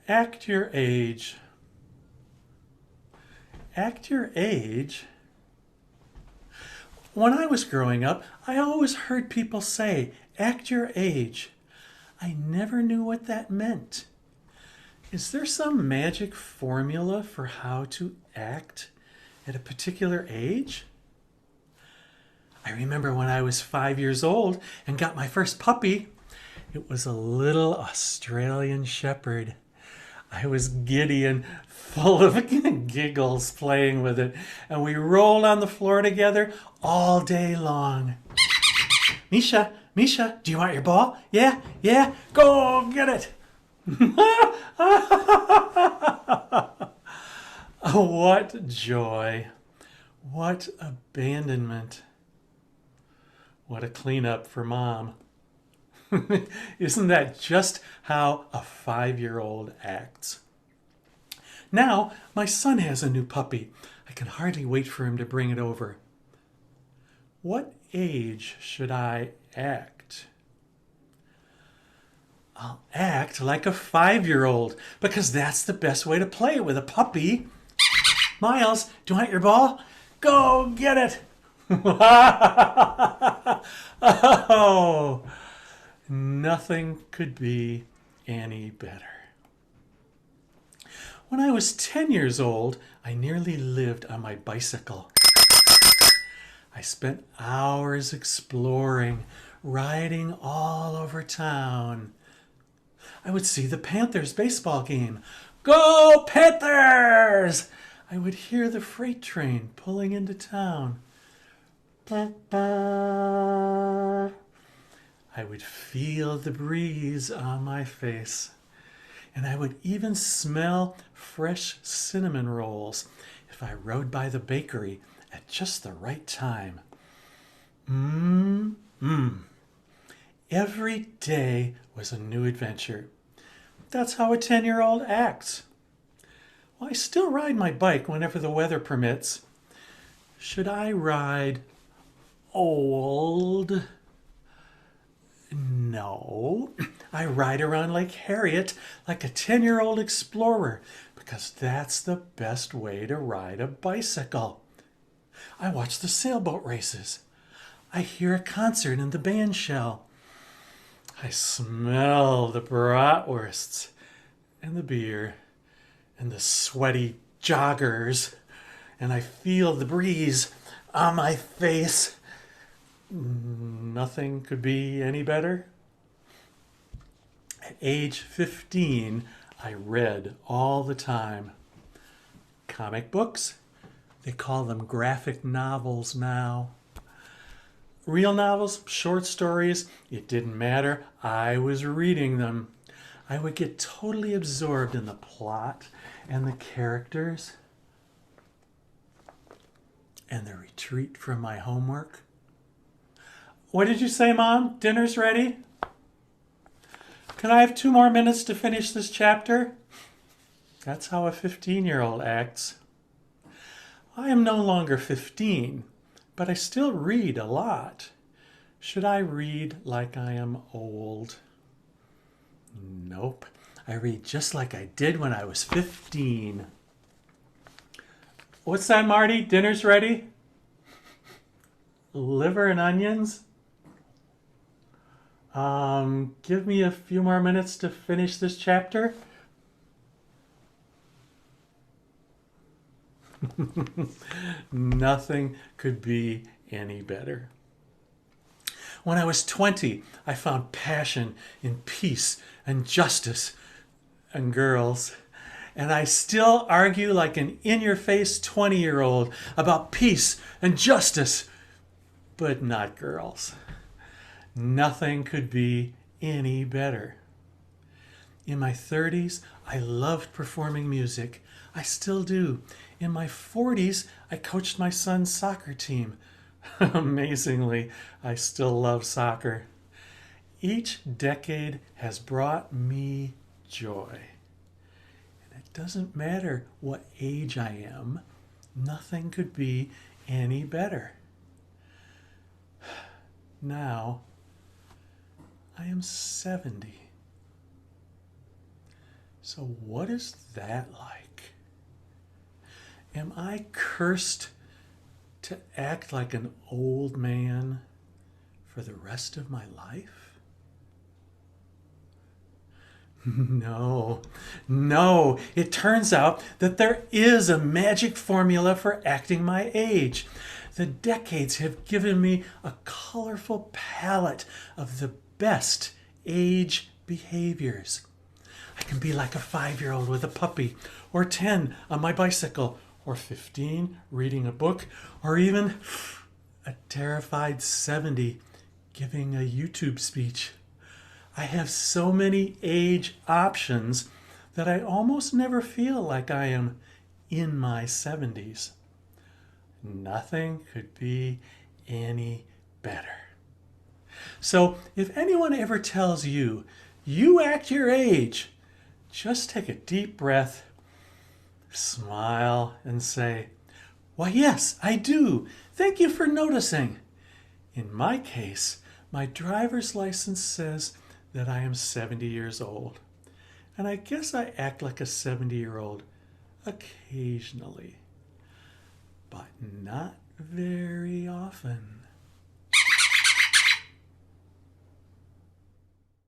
Act your age. Act your age? When I was growing up, I always heard people say, act your age. I never knew what that meant. Is there some magic formula for how to act at a particular age? I remember when I was 5 years old and got my first puppy. It was a little Australian Shepherd. I was giddy and full of giggles playing with it, and we rolled on the floor together all day long. Misha, Misha, do you want your ball? Yeah, yeah, go get it. What joy. What abandonment. What a cleanup for Mom. Isn't that just how a 5-year-old acts? Now, my son has a new puppy. I can hardly wait for him to bring it over. What age should I act? I'll act like a 5-year-old because that's the best way to play with a puppy. Miles, do you want your ball? Go get it. Oh, nothing could be any better. When I was 10 years old, I nearly lived on my bicycle. I spent hours exploring, riding all over town. I would see the Panthers baseball game. Go Panthers! I would hear the freight train pulling into town. I would feel the breeze on my face. And I would even smell fresh cinnamon rolls if I rode by the bakery at just the right time. Every day was a new adventure. That's how a 10-year-old acts. Well, I still ride my bike whenever the weather permits. Should I ride old? No. I ride around Lake Harriet like a 10-year-old explorer because that's the best way to ride a bicycle. I watch the sailboat races. I hear a concert in the band shell. I smell the bratwursts and the beer and the sweaty joggers, and I feel the breeze on my face. Nothing could be any better. At age 15, I read all the time. Comic books? They call them graphic novels now. Real novels, short stories, it didn't matter. I was reading them. I would get totally absorbed in the plot and the characters and the retreat from my homework. What did you say, Mom? Dinner's ready? Can I have 2 more minutes to finish this chapter? That's how a 15-year-old acts. I am no longer 15, but I still read a lot. Should I read like I am old? Nope. I read just like I did when I was 15. What's that, Marty? Dinner's ready? Liver and onions? Give me a few more minutes to finish this chapter. Nothing could be any better. When I was 20, I found passion in peace and justice and girls. And I still argue like an in-your-face 20-year-old about peace and justice, but not girls. Nothing could be any better. In my 30s, I loved performing music. I still do. In my 40s, I coached my son's soccer team. Amazingly, I still love soccer. Each decade has brought me joy. And it doesn't matter what age I am, nothing could be any better. Now, I am 70. So what is that like? Am I cursed to act like an old man for the rest of my life? No, no. It turns out that there is a magic formula for acting my age. The decades have given me a colorful palette of the best age behaviors. I can be like a 5-year-old with a puppy, or 10 on my bicycle, or 15 reading a book, or even a terrified 70 giving a YouTube speech. I have so many age options that I almost never feel like I am in my 70s. Nothing could be any better. So if anyone ever tells you, you act your age, just take a deep breath, smile, and say, why, yes, I do. Thank you for noticing. In my case, my driver's license says that I am 70 years old. And I guess I act like a 70-year-old occasionally, but not very often.